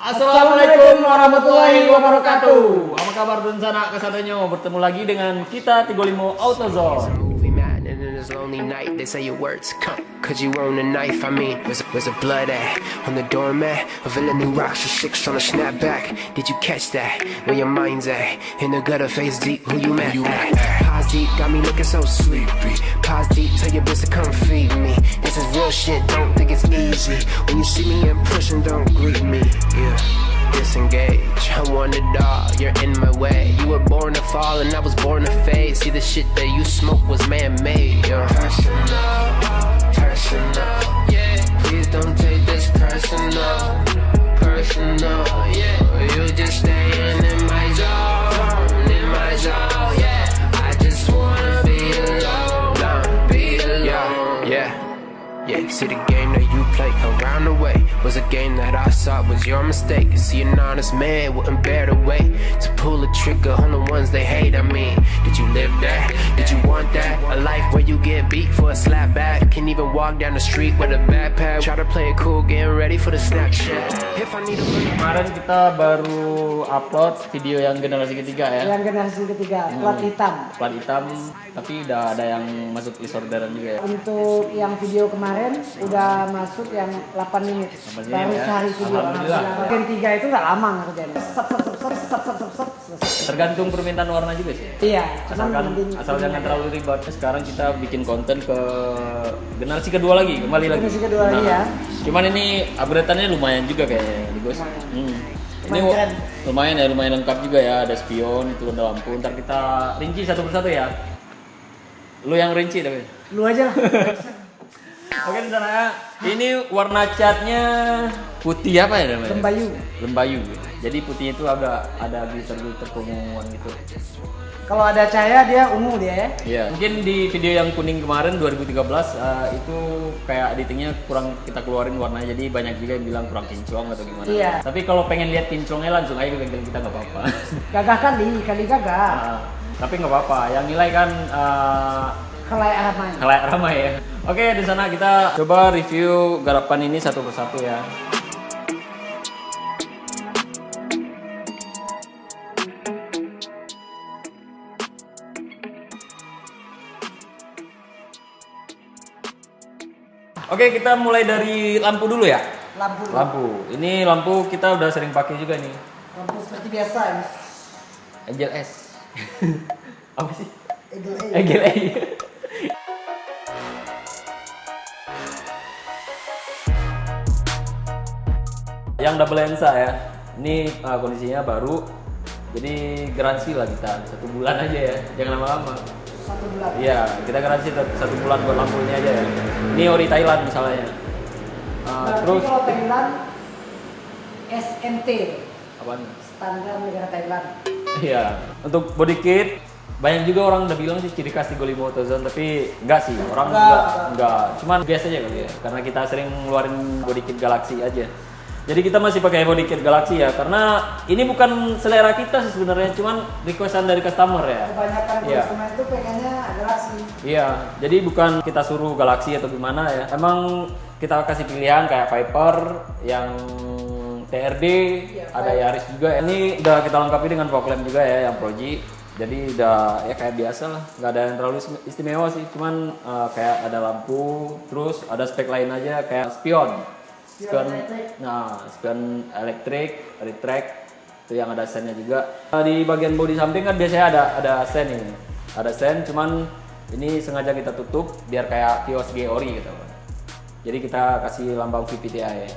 Assalamualaikum warahmatullahi wabarakatuh. Apa kabar dan sana kesananya? Bertemu lagi dengan kita 35 AutoZone. And in this lonely night, they say your words come, cause you own a knife. I mean, where's the blood at? On the doormat, a villain who rocks a six on a snapback. Did you catch that? Where your mind's at? In the gutter, face deep, who you mad at? Pause deep, got me looking so sleepy. Pause deep, tell your bitch to come feed me. This is real shit, don't think it's easy. When you see me in pushing, don't greet me. Yeah. Disengage, I want it all, you're in my way. You were born to fall and I was born to fade. See the shit that you smoke was man-made. Personal, personal, yeah. Please don't take this personal, personal, yeah. You just staying in my zone, yeah. I just wanna be alone, yeah. Yeah, see the game that you play around the way was a game that I saw was your mistake. See an honest man wouldn't bear the weight to pull a trigger on the ones they hate. I mean, did you live that? Did you want that? A life where you get beat for a slap back, can even walk down the street with a backpack. Try to play it cool, getting ready for the Snapchat. If I need a Kemarin kita baru upload video yang generasi ketiga ya. Yang generasi ketiga, plat hitam. Plat hitam, tapi udah ada yang masuk disorderan juga ya. Untuk yang video kemarin udah masuk yang 8 menit. Baru ya. sehari video. Alhamdulillah. Bagian 3 itu nggak lama ngerjainnya. Sep. Tergantung permintaan warna juga sih. Iya. Asal jangan terlalu ribet. Sekarang kita bikin konten ke generasi kedua lagi, kembali lagi. Generasi kedua lagi ya. Cuman ini upgrade-annya lumayan juga kayaknya, Gus. Ini Lumayan keren. lumayan lengkap juga ya. Ada spion, itu ada lampu. Ntar kita rinci satu persatu ya. Lu yang rinci tapi. Lu aja lah. Oke di sana ya. Ini warna catnya putih apa ya namanya? Lembayu. Jadi putihnya itu agak ada glitter keunguan gitu. Kalau ada cahaya dia ungu dia ya. Iya. Mungkin di video yang kuning kemarin 2013 itu kayak editingnya kurang kita keluarin warnanya, jadi banyak juga yang bilang kurang kinclong atau gimana. Iya. Tapi kalau pengen lihat kinclongnya langsung aja ke bengkel kita nggak apa-apa. Gagah kali gagah. Tapi nggak apa-apa. Yang nilai kan Khalayak ramai ya. Oke, di sana kita coba review garapan ini satu persatu ya. Oke, kita mulai dari lampu dulu ya. Lampu. Ini lampu kita udah sering pakai juga nih. Lampu seperti biasa ya. Angel S. Apa sih? Eagle A. Yang double lensa ya. Ini kondisinya baru. Jadi garansi lah kita 1 bulan aja ya. Jangan lama-lama. 1 bulan. Iya, kita garansi 1 bulan buat lampu ini aja ya. Ini ori Thailand misalnya. Terus kalau Thailand SMT apaan? standar negara Thailand. Iya, untuk body kit banyak juga orang udah bilang sih ciri khas 35 AutoZone, tapi enggak sih, orang enggak. Cuman biasa aja kali ya, karena kita sering ngeluarin body kit Galaxy aja. Jadi kita masih pakai body kit Galaxy ya, karena ini bukan selera kita sih sebenarnya, cuman requestan dari customer ya. Kebanyakan konsumen itu pengennya Galaxy. Iya, jadi bukan kita suruh Galaxy atau gimana ya. Emang kita kasih pilihan kayak Viper, yang TRD, ada Yaris juga. Ini udah kita lengkapi dengan fog lamp juga ya, yang Pro G. Jadi udah ya kayak biasa lah, nggak ada yang terlalu istimewa sih. Cuman kayak ada lampu, terus ada spek lain aja kayak spion elektrik, retract itu yang ada sennya juga. Di bagian bodi samping kan biasanya ada sen ini, ada sen. Cuman ini sengaja kita tutup biar kayak kios G ori gitu. Jadi kita kasih lambang VVTi.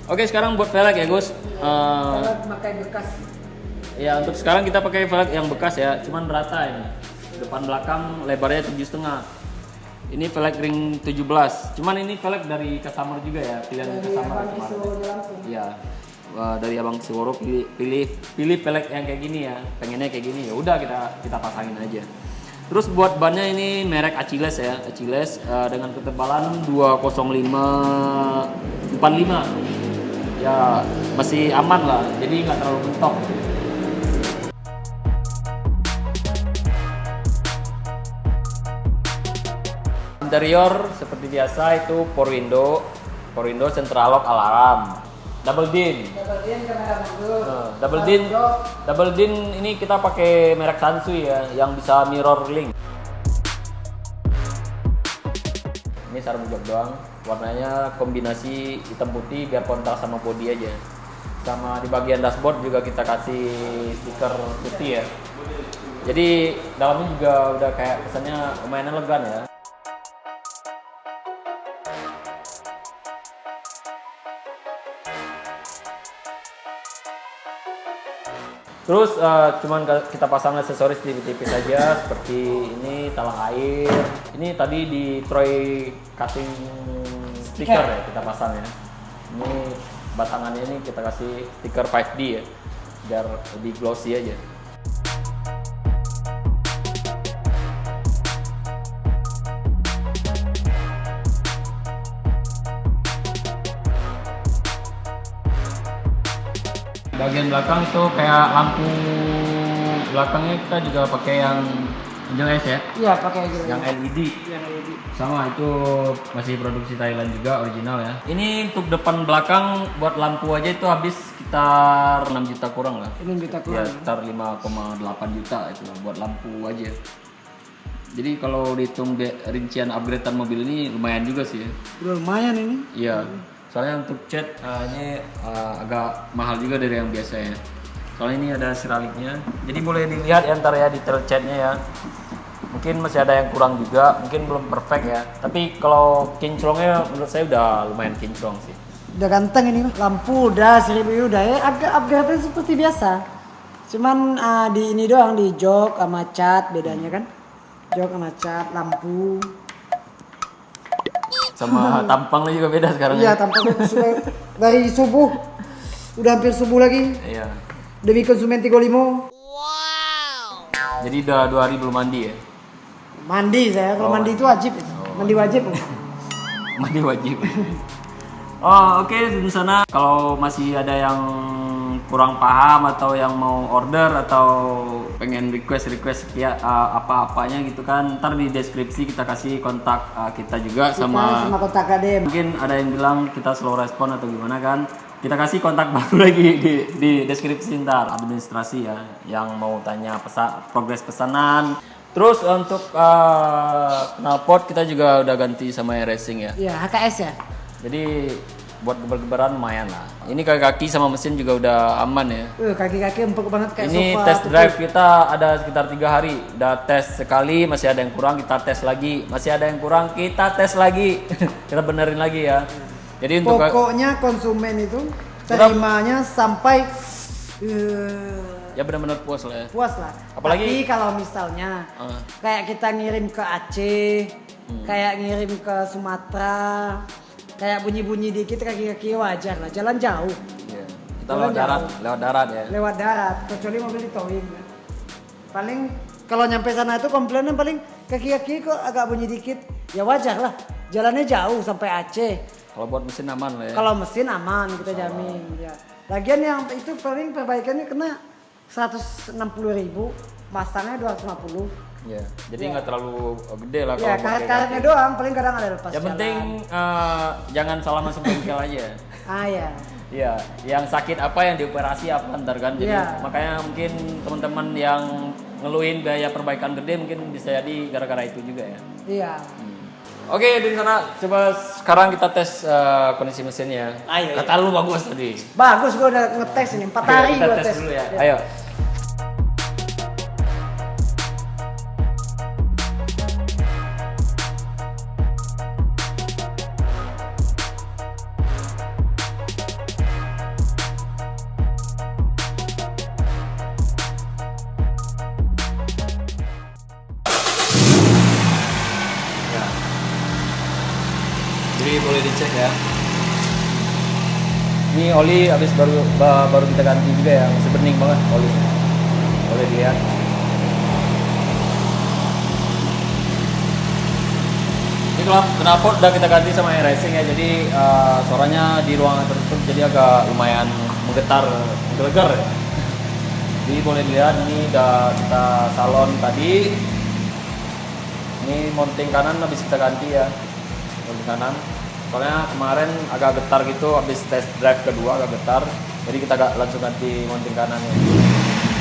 Oke, sekarang buat velg ya Gus. Velg pakai bekas. Ya untuk sekarang kita pakai velg yang bekas ya, cuman rata ini. Depan belakang lebarnya 7,5. Ini velg ring 17. Cuman ini velg dari customer juga ya, pilihan customer kemarin. Iya. Dari Abang Siworo pilih velg yang kayak gini ya. Pengennya kayak gini ya udah kita pasangin aja. Terus buat bannya ini merek Achilles ya, Achilles dengan ketebalan 205/45. Ya masih aman lah, jadi nggak terlalu mentok. interior seperti biasa itu power window, central lock, alarm, double din. Double din kamera mundur. Double din ini kita pakai merek Sansui ya, yang bisa mirror link. Ini sarung jok doang, warnanya kombinasi hitam putih biar kontras sama body aja. Sama di bagian dashboard juga kita kasih stiker putih ya. Jadi dalamnya juga udah kayak kesannya lumayan elegan ya. Terus cuman kita pasang aksesoris tipis-tipis saja seperti ini talang air. Ini tadi di Troy cutting stiker ya kita pasang ya. Ini batangannya ini kita kasih stiker 5D ya biar lebih glossy aja. Bagian belakang itu kayak lampu belakangnya kita juga pakai yang jelas ya, Iya, pakai gitu. yang LED. Yang LED. Sama itu masih produksi Thailand juga original ya. Ini untuk depan belakang buat lampu aja itu habis sekitar 6 juta kurang lah. 6 juta Ya, kurang. sekitar 5,8 juta itu buat lampu aja. Jadi kalau dihitung rincian upgradean mobil ini lumayan juga sih ya. Udah lumayan ini. Iya, soalnya untuk cat ini agak mahal juga dari yang biasa ya. Soalnya ini ada seramiknya, jadi boleh dilihat ya ntar ya detail catnya ya. Mungkin masih ada yang kurang juga, mungkin belum perfect ya. Tapi kalau kinclongnya menurut saya udah lumayan kinclong sih. Udah ganteng ini, lampu udah, seribu udah ya, agak upgrade seperti biasa. Cuman di ini doang, di jok sama cat bedanya kan. Jok sama cat, lampu. Sama tampangnya juga beda sekarang. Iya, ya. tampaknya dari subuh. Udah hampir subuh lagi. Iya. Demi konsumen 35. Jadi udah 2 hari belum mandi ya. Mandi saya, kalau Oh, mandi itu wajib. Mandi wajib. Mandi wajib. Oh oke, di sana kalau masih ada yang kurang paham atau yang mau order atau pengen request ya apa-apanya gitu kan, ntar di deskripsi kita kasih kontak kita juga Sama kontak KDM. mungkin ada yang bilang kita slow respon atau gimana kan, kita kasih kontak baru lagi di deskripsi ntar administrasi ya yang mau tanya progres pesanan. Terus untuk knalpot kita juga udah ganti sama air racing ya. Iya, HKS ya. Jadi buat geber-geberan lumayan lah. Ini kaki-kaki sama mesin juga udah aman ya. Kaki-kaki empuk banget kayak Ini sofa. test drive kita ada sekitar 3 hari. Udah tes sekali, masih ada yang kurang kita tes lagi. Masih ada yang kurang kita tes lagi. Kita benerin lagi ya. Jadi untuk Pokoknya konsumen itu terimanya sampai ya benar-benar puas lah ya. puas lah. Apalagi- Tapi kalau misalnya kayak kita ngirim ke Aceh, kayak ngirim ke Sumatera, kayak bunyi-bunyi dikit kaki-kaki wajar lah. Jalan jauh, Iya. Kita lewat darat ya. lewat darat, kecuali mobil di towing. Paling kalau nyampe sana itu komplainnya paling kaki-kaki kok agak bunyi dikit. Ya wajar lah. Jalannya jauh sampai Aceh. Kalau buat mesin aman lah ya. Kalau mesin aman kita jamin ya. Lagian yang itu paling perbaikannya kena 160.000, masangnya 250. Iya. Jadi nggak terlalu gede lah Ya kalau pakai karet-karetnya kaki. doang, paling kadang ada lepas Yang jalan. penting jangan salah masuk bengkel aja. Ya. Iya, yang sakit apa yang dioperasi apa ntar kan. Jadi Iya. makanya mungkin teman-teman yang ngeluhin biaya perbaikan gede mungkin bisa jadi gara-gara itu juga ya. Iya. Oke, di sana coba sekarang kita tes kondisi mesinnya. Ayo, Kata lu bagus tadi. Bagus gua udah ngetes ini 4 Ayo, hari kita gua tes tes. dulu ya. Ayo. Jadi boleh dicek ya. Ini oli habis baru kita ganti juga ya, masih bening banget oli. Boleh dilihat. Ini knalpot udah kita ganti sama air racing ya, jadi suaranya di ruangan tertutup jadi agak lumayan menggetar, menggelegar ya. Jadi boleh dilihat ini udah kita salon tadi. Ini Ini mounting kanan habis kita ganti ya, mounting kanan. Soalnya kemarin agak getar gitu, habis test drive kedua agak getar, jadi kita langsung ganti mounting kanannya.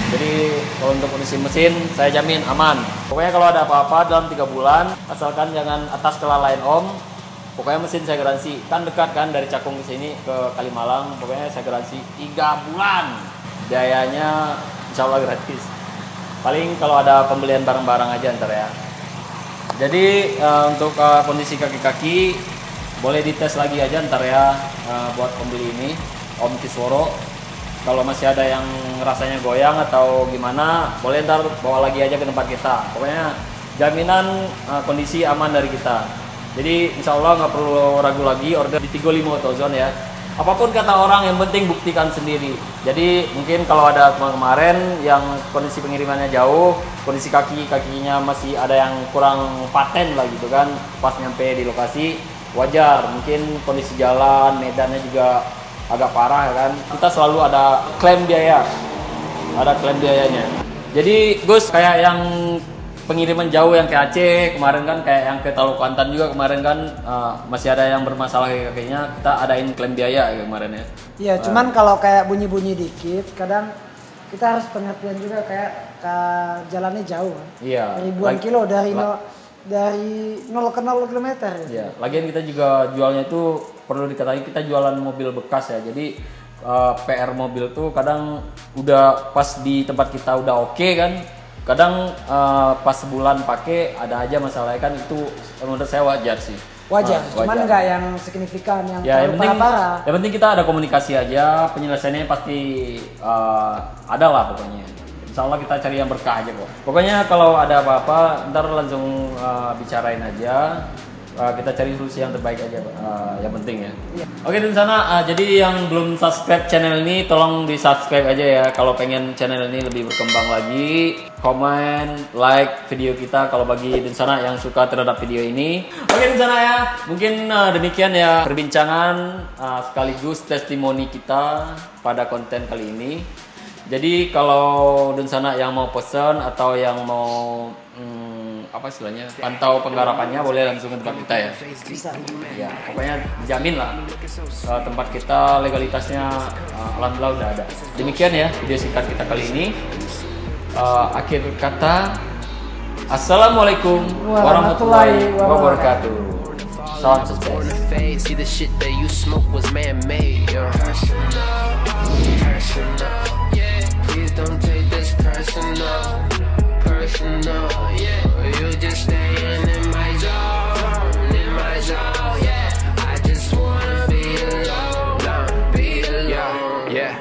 Jadi kalau untuk kondisi mesin saya jamin aman. Pokoknya kalau ada apa-apa dalam 3 bulan, asalkan jangan atas kelalaian om, pokoknya mesin saya garansi. Kan dekat kan dari Cakung ke sini ke Kalimalang, pokoknya saya garansi 3 bulan. Biayanya insya Allah gratis. Paling kalau ada pembelian barang-barang aja ntar ya. Jadi untuk kondisi kaki-kaki boleh dites lagi aja ntar ya buat pembeli ini Om Kisworo. Kalau masih ada yang rasanya goyang atau gimana, boleh ntar bawa lagi aja ke tempat kita. Pokoknya jaminan kondisi aman dari kita. Jadi insya Allah nggak perlu ragu lagi, order di Tigo Limo AutoZone ya. Apapun kata orang, yang penting buktikan sendiri. Jadi mungkin kalau ada kemarin yang kondisi pengirimannya jauh, kondisi kakinya masih ada yang kurang paten lah gitu kan, pas nyampe di lokasi wajar. Mungkin kondisi jalan, medannya juga agak parah ya kan. Kita selalu ada klaim biaya, ada klaim biayanya. Jadi Gus, kayak yang pengiriman jauh yang ke Aceh kemarin kan, kayak yang ke Talu Kuantan juga kemarin kan, masih ada yang bermasalah kakinya, kita adain klaim biaya ya kemarin ya. Iya, cuman kalau kayak bunyi-bunyi dikit, kadang kita harus pengertian juga, kayak jalannya jauh kan. Iya. Ribuan kilo dari 0 ke 0 kilometer. Iya. Lagian kita juga jualnya itu perlu diketahui, kita jualan mobil bekas ya. Jadi PR mobil tuh kadang udah pas di tempat kita udah oke kan. Kadang pas sebulan pakai ada aja masalahnya kan, itu menurut saya wajar sih. Wajar, cuman nggak yang signifikan, yang ya, terlalu parah. Yang penting kita ada komunikasi aja, penyelesaiannya pasti ada lah pokoknya. Insya Allah kita cari yang berkah aja kok. Pokoknya kalau ada apa-apa ntar langsung bicarain aja. Kita cari solusi yang terbaik aja, yang penting ya. Iya. Oke di sana, jadi yang belum subscribe channel ini tolong di subscribe aja ya. Kalau pengen channel ini lebih berkembang lagi, komen, like video kita kalau bagi di sana yang suka terhadap video ini. Oke di sana ya, mungkin demikian ya perbincangan sekaligus testimoni kita pada konten kali ini. Jadi kalau di sana yang mau pesen atau yang mau apa istilahnya pantau penggarapannya, boleh langsung ke tempat kita ya. Bisa. Ya pokoknya jamin lah tempat kita legalitasnya alhamdulillah udah ada. Demikian ya video singkat kita kali ini. Akhir kata, assalamualaikum warahmatullahi wabarakatuh. Salam sukses. See the shit that you smoke was man-made. Please don't take this personal. Yeah. You just staying in my zone, yeah. I just wanna be alone, yeah.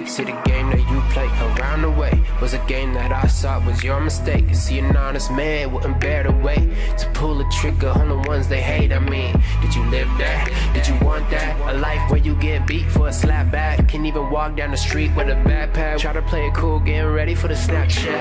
See the game that you play around the way was a game that I saw was your mistake. See an honest man wouldn't bear the weight to pull a trigger on the ones they hate. I mean, did you live that? Did you want that? A life where you get beat for a slap back, can't even walk down the street with a backpack. Try to play it cool, getting ready for the Snapchat.